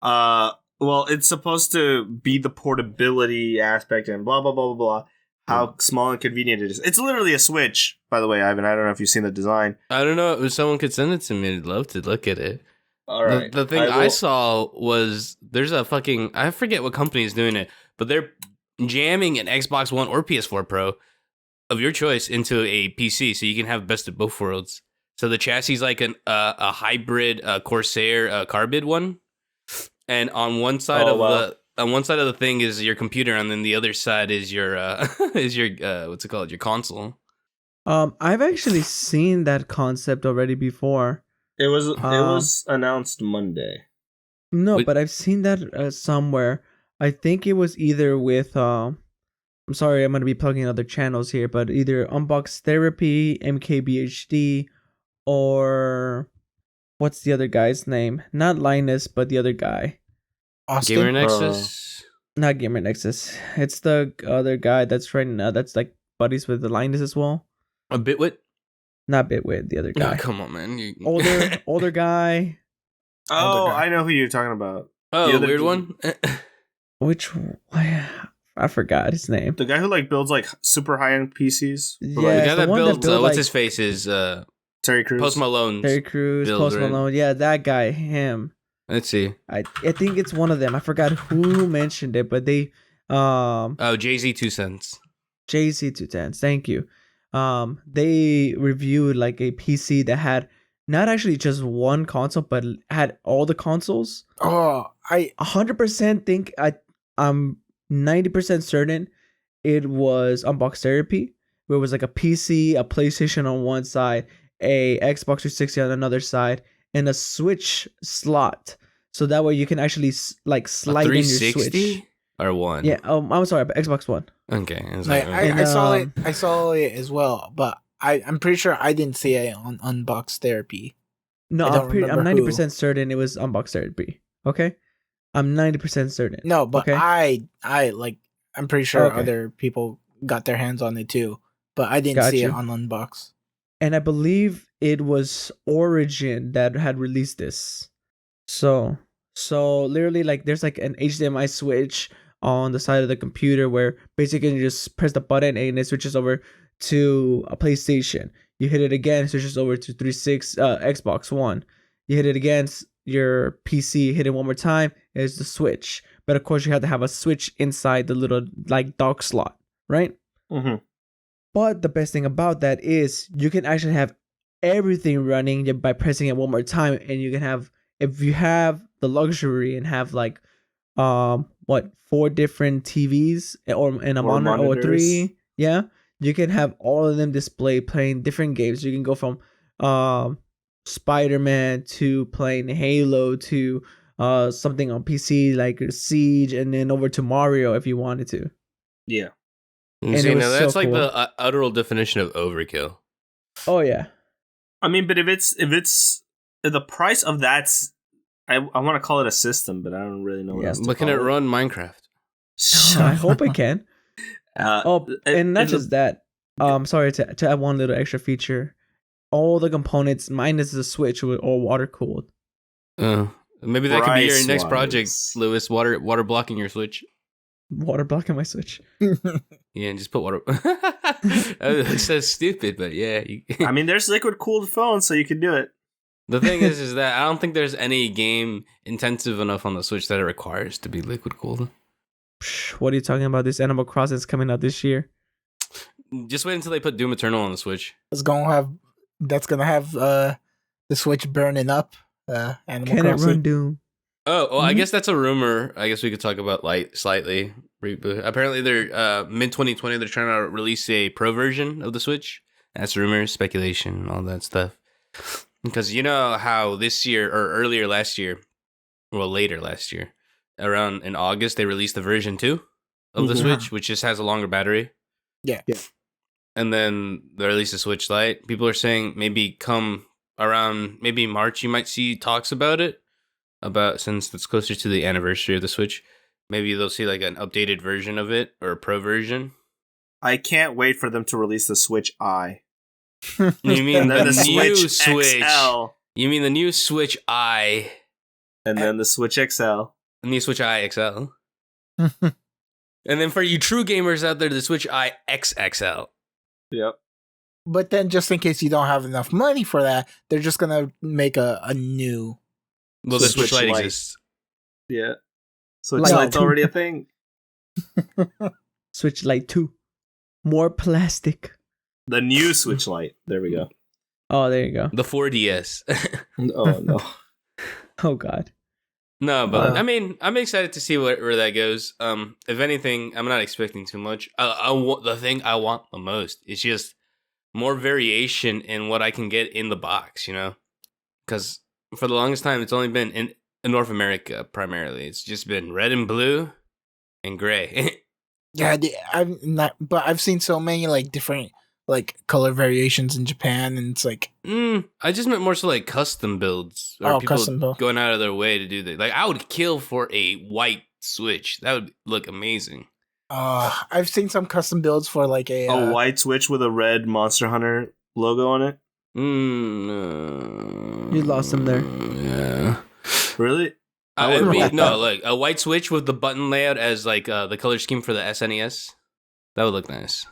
Well, it's supposed to be the portability aspect and blah blah blah blah blah. How small and convenient it is. It's literally a Switch, by the way, Ivan. I don't know if you've seen the design. I don't know if someone could send it to me. I'd love to look at it. All right. The thing I saw was there's a fucking, I forget what company is doing it, but they're jamming an Xbox One or PS4 Pro of your choice into a PC, so you can have best of both worlds. So the chassis is like a hybrid Corsair Carbide one, and on one side of the thing is your computer, and then the other side is your what's it called, your console. I've actually seen that concept already before. It was announced Monday. No, but I've seen that somewhere. I think it was either with I'm sorry, I'm gonna be plugging other channels here, but either Unbox Therapy, MKBHD, or what's the other guy's name? Not Linus, but the other guy. Austin? Gamer Nexus. Not Gamer Nexus. It's the other guy that's right now. That's like buddies with the Linus as well. A Bitwit. Not Bitwit, the other guy. Oh, come on, man. Older guy. Oh, I know who you're talking about. Oh, the the weird one. Which I forgot his name. The guy who like builds like super high end PCs. Yeah, The guy that one builds built, what's like, his face is Terry Crews. Post Malone. Terry Crews, Post Malone. Yeah, that guy. Him. Let's see. I think it's one of them. I forgot who mentioned it, but they Jay-Z 2 cents. Jay-Z 2 cents. Thank you. They reviewed like a PC that had not actually just one console, but had all the consoles. Oh, I 100% think I'm 90% certain it was Unbox Therapy, where it was like a PC, a PlayStation on one side, a Xbox 360 on another side, and a Switch slot. So that way you can actually like slide in your Switch. Or one? Yeah. I'm sorry, Xbox One. Okay. I saw it. I saw it as well, but I'm pretty sure I didn't see it on Unbox Therapy. No, I'm 90% certain it was Unbox Therapy. Okay, I'm 90% certain. No, but okay? I like I'm pretty sure other people got their hands on it too, but I didn't see it on Unbox. And I believe it was Origin that had released this. So literally, like, there's like an HDMI switch on the side of the computer where basically you just press the button and it switches over to a PlayStation. You hit it again, it switches over to Xbox One. You hit it again, your PC, hit it one more time, it's the Switch. But of course, you have to have a Switch inside the little like dock slot, right? Mm-hmm. But the best thing about that is you can actually have everything running by pressing it one more time, and you can have, if you have the luxury and have like 4 different TVs or in a monitor or 3, yeah, you can have all of them display playing different games. You can go from Spider-Man to playing Halo to something on PC like Siege, and then over to Mario if you wanted to. Yeah. And see, now that's so like cool. the utteral definition of overkill. Oh yeah. I mean, but if it's the price of that's, I want to call it a system, but I don't really know what else to But can call it run Minecraft? I hope it can. And not just that. Sorry to add one little extra feature. All the components, minus the Switch, or water cooled. Maybe that could be your next Price-wise. project, Lewis. Water blocking your Switch. Water blocking my Switch. Yeah, and just put water. It says stupid, but yeah. I mean, there's liquid cooled phones, so you can do it. The thing is that I don't think there's any game intensive enough on the Switch that it requires to be liquid cooled. What are you talking about? This Animal Crossing is coming out this year. Just wait until they put Doom Eternal on the Switch. That's gonna have the Switch burning up. Animal Can Crossing. it run Doom? Oh, well, I Mhm. guess that's a rumor. I guess we could talk about light slightly reboot. Apparently, they're mid 2020. They're trying to release a pro version of the Switch. That's rumors, speculation, all that stuff. Because you know how this year or earlier last year, well, later last year, around in August, they released the version 2 of the Mhm. Switch, which just has a longer battery. Yeah. And then they released the Switch Lite. People are saying maybe come around maybe March, you might see talks about it. About since it's closer to the anniversary of the Switch, maybe they'll see like an updated version of it or a pro version. I can't wait for them to release the Switch I. You mean And then the, the new Switch Switch? XL. You mean the new Switch I? And then the Switch XL. The new Switch I XL. And then for you true gamers out there, the Switch I XXL. Yep. But then, just in case you don't have enough money for that, they're just gonna make a new. Well, the Switch Switch Lite Lite. exists. Yeah. Switch Like- Lite's already a thing. Switch Lite 2. More plastic. The new Switch Lite. There we go. Oh, there you go. The 4DS. Oh, no. Oh, God. No, but I mean, I'm excited to see where that goes. If anything, I'm not expecting too much. The thing I want the most is just more variation in what I can get in the box, you know? Because for the longest time, it's only been in North America primarily. It's just been red and blue and gray. Yeah, I've not, but I've seen so many like different like color variations in Japan, and it's like, I just meant more so like custom builds or Oh, people custom build. going out of their way to do that. Like I would kill for a white Switch. That would look amazing. I've seen some custom builds for like a A white Switch with a red Monster Hunter logo on it? You lost him there. Yeah. Really? I would've mean, liked no, that. like a white Switch with the button layout as like the color scheme for the SNES. That would look nice.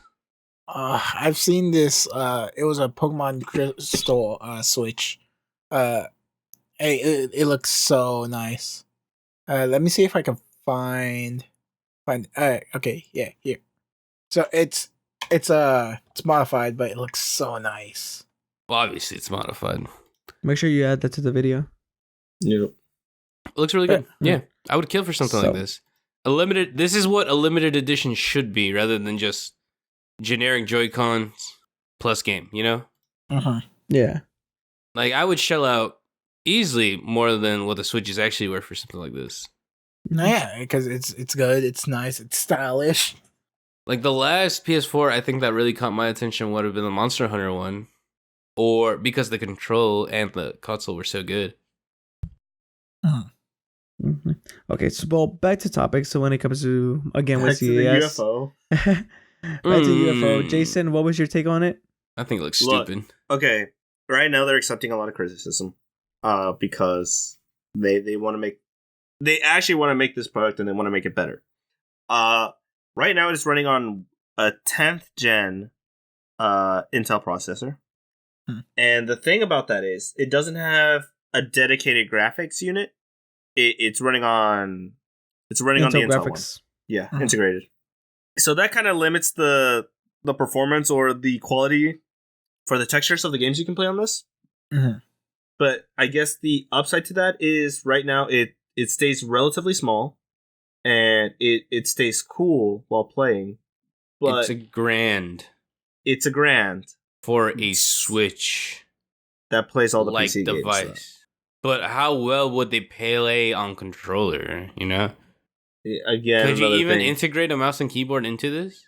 I've seen this. It was a Pokemon Crystal Switch. It looks so nice. Let me see if I can find. Okay, yeah, here. So it's modified, but it looks so nice. Well, obviously, it's modified. Make sure you add that to the video. Yep. It looks really good. Yeah. Yeah, I would kill for something So- like this. This is what a limited edition should be, rather than just generic Joy-Cons plus game. You know, Uh-huh. Yeah. like I would shell out easily more than what the Switch is actually worth for something like this. Yeah, because it's good. It's nice. It's stylish. Like the last PS4, I think that really caught my attention would have been the Monster Hunter one, or because the control and the console were so good. hmm Okay, so well, back to topic. So when it comes to again with Back to the CES, UFO. back to UFO. Mm. Jason, what was your take on it? I think it looks Look. stupid. Okay, right now they're accepting a lot of criticism because they want to make they actually want to make this product and they want to make it better. Right now it's running on a 10th gen Intel processor. And the thing about that is it doesn't have a dedicated graphics unit. It's running on the Intel one. Yeah, Mhm. integrated. So that kind of limits the performance or the quality for the textures of the games you can play on this. Mhm. But I guess the upside to that is right now it stays relatively small and it stays cool while playing. But It's a grand it's a grand for a Switch that plays all the like PC device. games. But how well would they play on controller? You know, So. Again, could you another even thing. integrate a mouse and keyboard into this?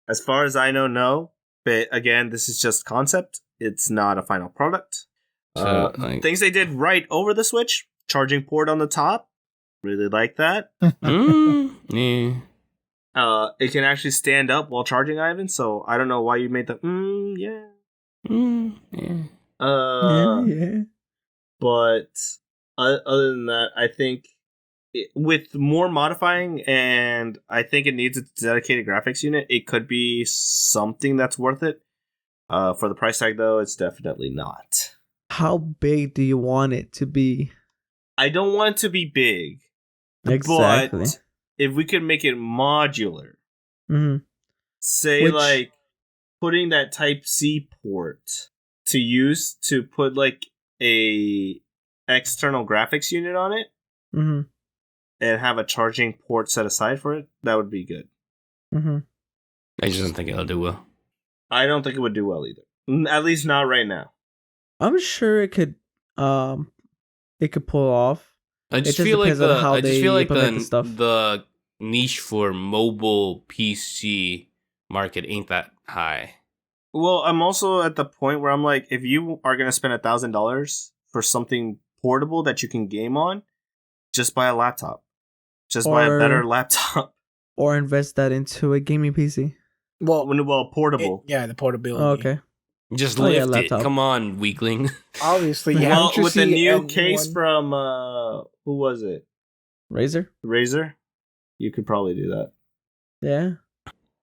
As far as I know, no. But again, this is just concept. It's not a final product. So, like- Things they did right over the Switch. Charging port on the top. Really like that. Yeah. It can actually stand up while charging, Ivan. So I don't know why you made the yeah. Yeah. Yeah. But other than that, I think with more modifying, and I think it needs a dedicated graphics unit, it could be something that's worth it. For the price tag, though, it's definitely not. How big do you want it to be? I don't want it to be big, Exactly. but if we could make it modular, hmm say Which- like putting that Type C port to use to put like a external graphics unit on it, Mm-hmm. and have a charging port set aside for it, that would be good. Mm-hmm. I just don't think it'll do well. I don't think it would do well either. At least not right now. I'm sure it could pull off. I just just feel like depends on how they implement the stuff. the niche for mobile PC market ain't that high. Well, I'm also at the point where I'm like, if you are going to spend $1,000 for something portable that you can game on, just buy a laptop. Just buy a better laptop. Or invest that into a gaming PC. Well, portable. The portability. Oh, okay. Just lift it. laptop. Come on, weakling. Obviously, Well, with the new case from who was it? Razer? You could probably do that. Yeah.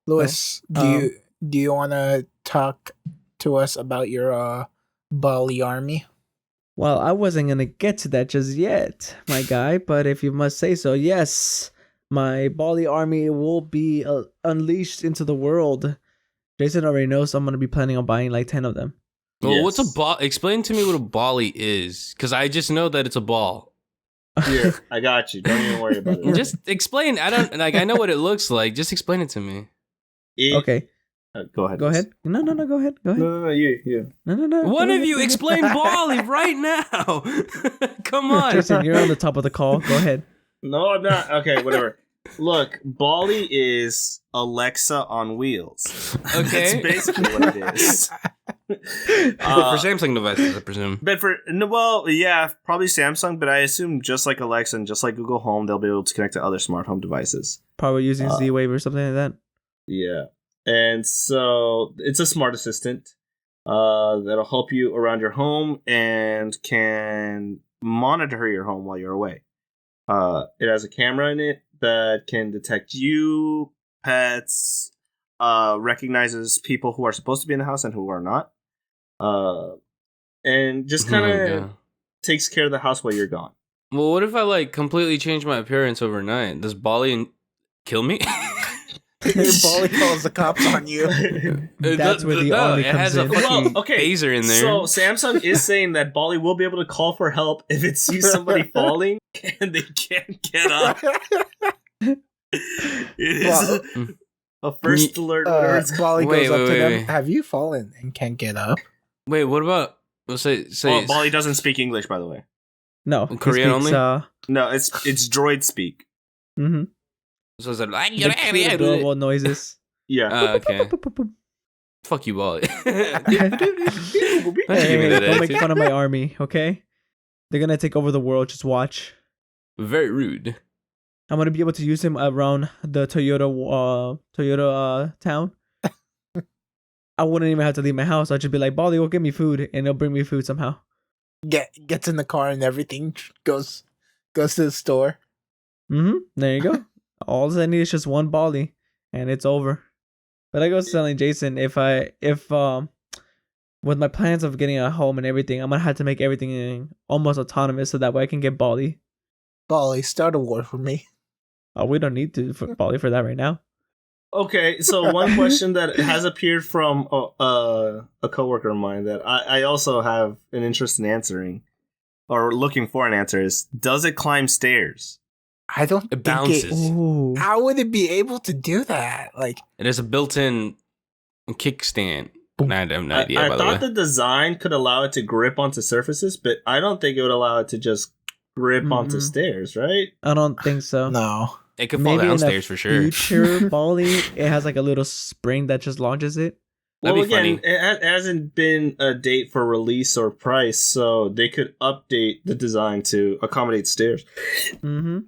Lewis, do you want to talk to us about your Bali army? Well, I wasn't going to get to that just yet, my guy, but if you must say so, yes, my Bali army will be unleashed into the world. Jason already knows, so I'm going to be planning on buying like 10 of them. Well, Yes. what's a ball? Explain to me what a Bali is, because I just know that it's a ball. Here, I got you. Don't even worry about it. Just explain. I don't like. I know what it looks like. Just explain it to me. Okay. Go ahead. Go ahead. No, go ahead. Go ahead. No, you. No. One Go of ahead. you explain Bali right now. Come on. Jason, you're on the top of the call. Go ahead. No, I'm not. Okay, whatever. Look, Bali is Alexa on wheels. Okay. That's basically what it is. For Samsung devices, I presume. But probably Samsung, but I assume just like Alexa and just like Google Home, they'll be able to connect to other smart home devices. Probably using Z-Wave or something like that. Yeah. And so it's a smart assistant that'll help you around your home and can monitor your home while you're away. It has a camera in it that can detect you, pets, recognizes people who are supposed to be in the house and who are not. And just kind of takes care of the house while you're gone. Well, what if I like completely change my appearance overnight? Does Bali kill me? Bali calls the cops on you. That's where the army it comes has a in. fucking Well, okay, phaser in there. So Samsung is saying that Bali will be able to call for help if it sees somebody falling and they can't get up. It is a first alert. Whatever it's called. Bali goes up to them. wait. Have you fallen and can't get up? Wait, what about? Let's say Well, Bali doesn't speak English, by the way. No. Korean only? No, it's droid speak. Mm-hmm. So is it like The adorable noises. Yeah. okay. Fuck you, Bali. Hey, give me that don't make attitude. fun of my army, okay? They're gonna take over the world. Just watch. Very rude. I'm gonna be able to use him around the Toyota town. I wouldn't even have to leave my house. I'd just be like, Bali, go get me food, and they'll bring me food somehow. Gets in the car and everything. Goes to the store. Mm-hmm. There you go. All I need is just one Bali, and it's over. But I was telling Jason, if with my plans of getting a home and everything, I'm gonna have to make everything almost autonomous so that way I can get Bali. Bali, start a war for me. Oh, we don't need to for Bali for that right now. Okay, so one question that has appeared from a coworker of mine that I also have an interest in answering, or looking for an answer, is: does it climb stairs? I don't It think bounces. Ooh. How would it be able to do that? Like, It has a built-in kickstand. I have no idea. I by the way, thought the design could allow it to grip onto surfaces, but I don't think it would allow it to just grip onto Mm-mm. stairs, right? I don't think so. no. it could fall Maybe in the downstairs for sure. future Bali, it has like a little spring that just launches it. That'd Well, be again, funny. it hasn't been a date for release or price, so they could update the design to accommodate stairs. Mm-hmm.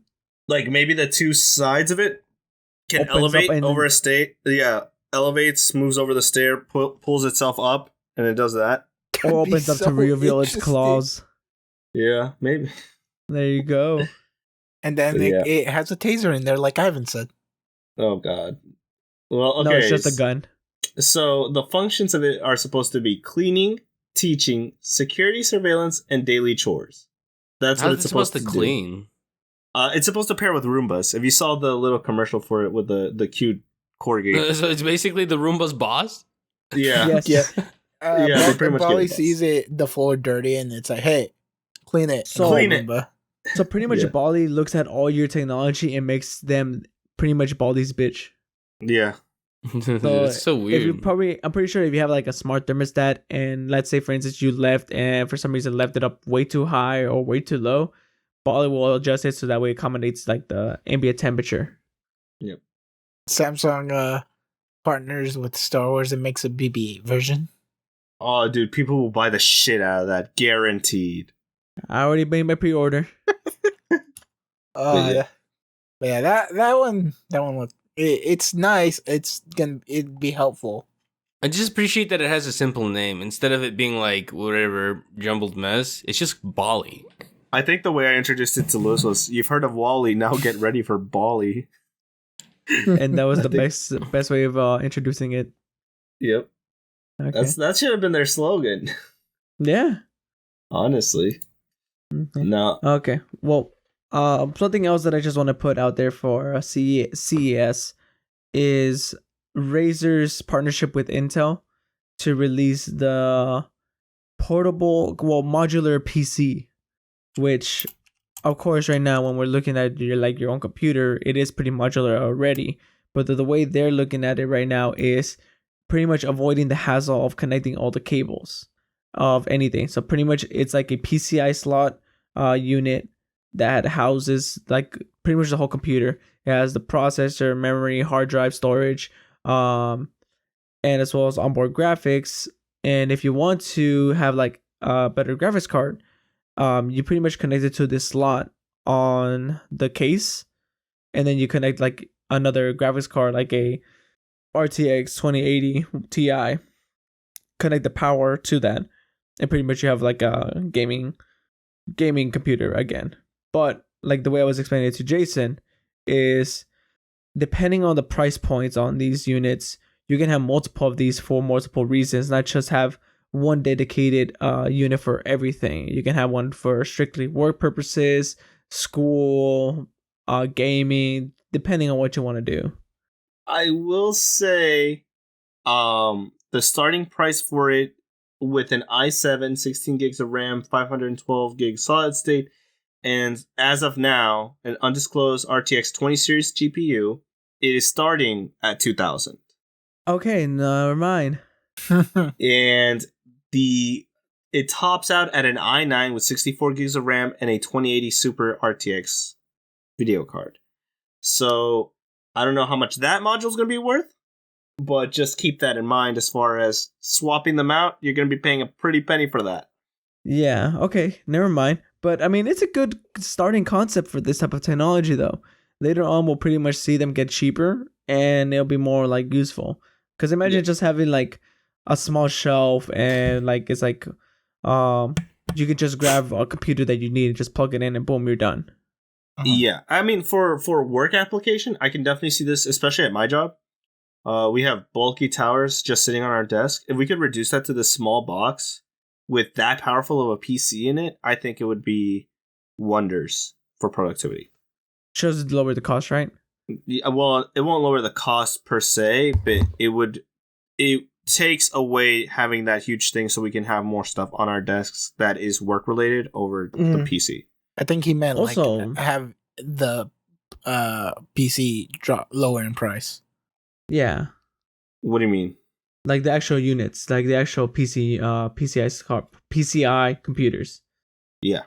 Like maybe the two sides of it can Opens elevate up and- over a state. Yeah, elevates, moves over the stair, pulls itself up, and it does that. That'd Or be opens up so to reveal its interesting. claws. Yeah, maybe. There you go. And then Yeah. it has a taser in there, like Ivan said. Oh God. Well, okay. No, it's just a gun. So the functions of it are supposed to be cleaning, teaching, security surveillance, and daily chores. That's what How's it's it supposed to do. clean? It's supposed to pair with Roombas. If you saw the little commercial for it with the cute corgi, So it's basically the Roomba's boss. yeah, Yes. Yeah. Yeah, they pretty much Bali get it. sees the floor dirty and it's like, hey, clean it. So- Clean it. Roomba. So pretty much Yeah. Bali looks at all your technology and makes them pretty much Bali's bitch. Yeah. So It's so if you weird. I'm pretty sure if you have like a smart thermostat and let's say for instance you left and for some reason left it up way too high or way too low, Bali will adjust it so that way it accommodates like the ambient temperature. Samsung partners with Star Wars and makes a BB-8 version. Oh, dude, people will buy the shit out of that, guaranteed. I already made my pre-order. Uh, yeah. yeah, that one look. It's nice. It'd be helpful. I just appreciate that it has a simple name instead of it being like whatever jumbled mess. It's just Bali. I think the way I introduced it to Lewis was, "You've heard of Wally, now get ready for Bali." And that was I the think- best way of introducing it. Yep, Okay. that should have been their slogan. Yeah. Honestly, Okay. no. Okay. Well, something else that I just want to put out there for CES is Razer's partnership with Intel to release the modular PC, which, of course, right now when we're looking at your own computer, it is pretty modular already. But the way they're looking at it right now is pretty much avoiding the hassle of connecting all the cables of anything. So pretty much it's like a PCI slot unit that houses like pretty much the whole computer. It has the processor, memory, hard drive, storage, and as well as onboard graphics. And if you want to have like a better graphics card, you pretty much connect it to this slot on the case, and then you connect like another graphics card, like a RTX 2080 Ti. Connect the power to that, and pretty much you have like a gaming computer again. But like the way I was explaining it to Jason is depending on the price points on these units, you can have multiple of these for multiple reasons, not just have one dedicated unit for everything. You can have one for strictly work purposes, school, gaming, depending on what you want to do. I will say, the starting price for it with an i7, 16 gigs of RAM, 512 gigs solid state, and as of now, an undisclosed RTX 20 series GPU, it is starting at 2,000. Okay, never mind. And it tops out at an i9 with 64 gigs of RAM and a 2080 Super RTX video card. So I don't know how much that module is going to be worth, but just keep that in mind as far as swapping them out. You're going to be paying a pretty penny for that. Yeah, okay, never mind. But I mean, it's a good starting concept for this type of technology, though. Later on, we'll pretty much see them get cheaper, and it'll be more like useful. Because imagine just having like a small shelf, and like it's like, you could just grab a computer that you need, and just plug it in, and boom, you're done. Yeah, I mean, for work application, I can definitely see this, especially at my job. We have bulky towers just sitting on our desk. If we could reduce that to this small box with that powerful of a PC in it, I think it would be wonders for productivity. Shows it lower the cost, right? Yeah, well, it won't lower the cost per se, but it takes away having that huge thing so we can have more stuff on our desks that is work related over the PC. I think he meant Also- like have the PC drop lower in price. Yeah, What do you mean? like the actual units, like the actual PCI computers. Yeah.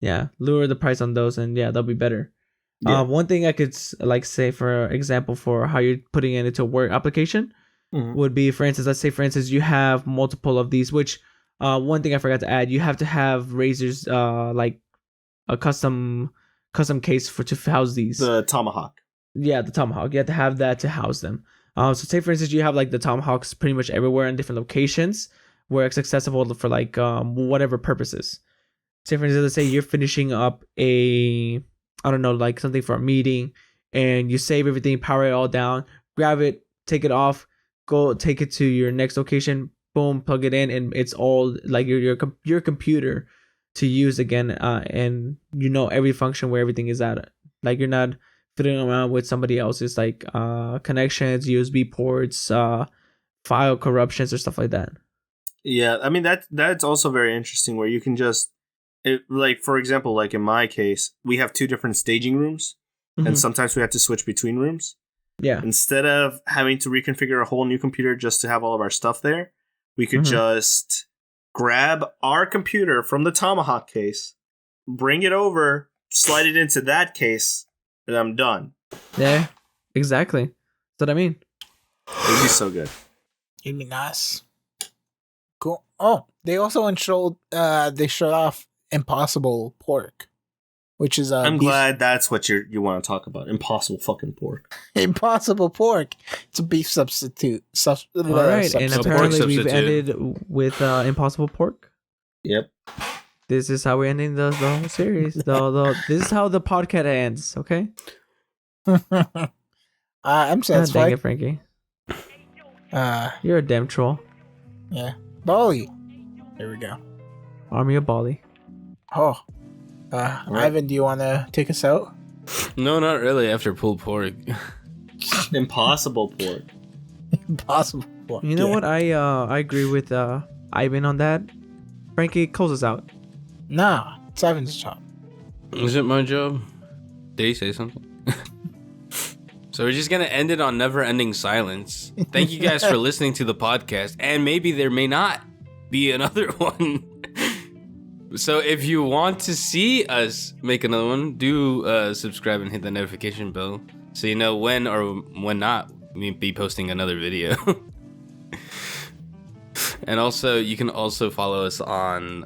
Yeah, lower the price on those, and yeah, they'll be better. Yeah. One thing I could like say for example for how you're putting it into a work application Mhm. would be, for instance, let's say for instance you have multiple of these, which one thing I forgot to add, you have to have Razer's like a custom case to house these. The Tomahawk. Yeah, the Tomahawk. You have to have that to house them. So say for instance you have like the Tomahawks pretty much everywhere in different locations where it's accessible for like whatever purposes. Say for instance, let's say you're finishing up I don't know, like something for a meeting, and you save everything, power it all down, grab it, take it off, go take it to your next location, boom, plug it in, and it's all like your computer to use again, and you know every function where everything is at. Like you're not fiddling around with somebody else's like connections, USB ports, file corruptions or stuff like that. Yeah, I mean that's also very interesting where you can just Like, for example, like in my case, we have 2 different staging rooms, Mhm. and sometimes we have to switch between rooms. Yeah. Instead of having to reconfigure a whole new computer just to have all of our stuff there, we could Mhm. just grab our computer from the Tomahawk case, bring it over, slide it into that case, and I'm done. Yeah. Exactly. That's what I mean. It'd be so good. It'd be nice. Cool. Oh, they also showed off Impossible Pork, which is I'm beef- glad that's what you want to talk about. Impossible fucking pork. Impossible Pork. It's a beef substitute. All right, and pork apparently we've substitute. ended with Impossible Pork. Yep. This is how we're ending the whole series. This is how the podcast ends. Okay. I'm God dang satisfied. it, Frankie. Uh, You're a damn troll. yeah. Bali. There we go. Army of Bali. Oh. Right. Ivan, do you want to take us out? No, not really. After pulled pork. Impossible pork. Impossible Pork. You know yeah. what? I agree with Ivan on that. Frankie, close us out. Nah, it's Ivan's job. Is it my job? Did he say something? So we're just gonna end it on never-ending silence. Thank you guys for listening to the podcast, and maybe there may not be another one. So if you want to see us make another one, do subscribe and hit the notification bell so you know when or when not we'll be posting another video. And also, you can also follow us on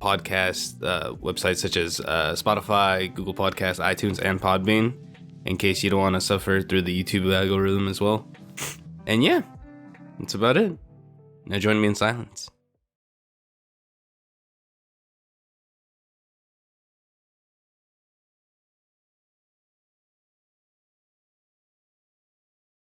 podcast websites such as Spotify, Google Podcasts, iTunes, and Podbean, in case you don't want to suffer through the YouTube algorithm as well. And yeah, that's about it. Now join me in silence.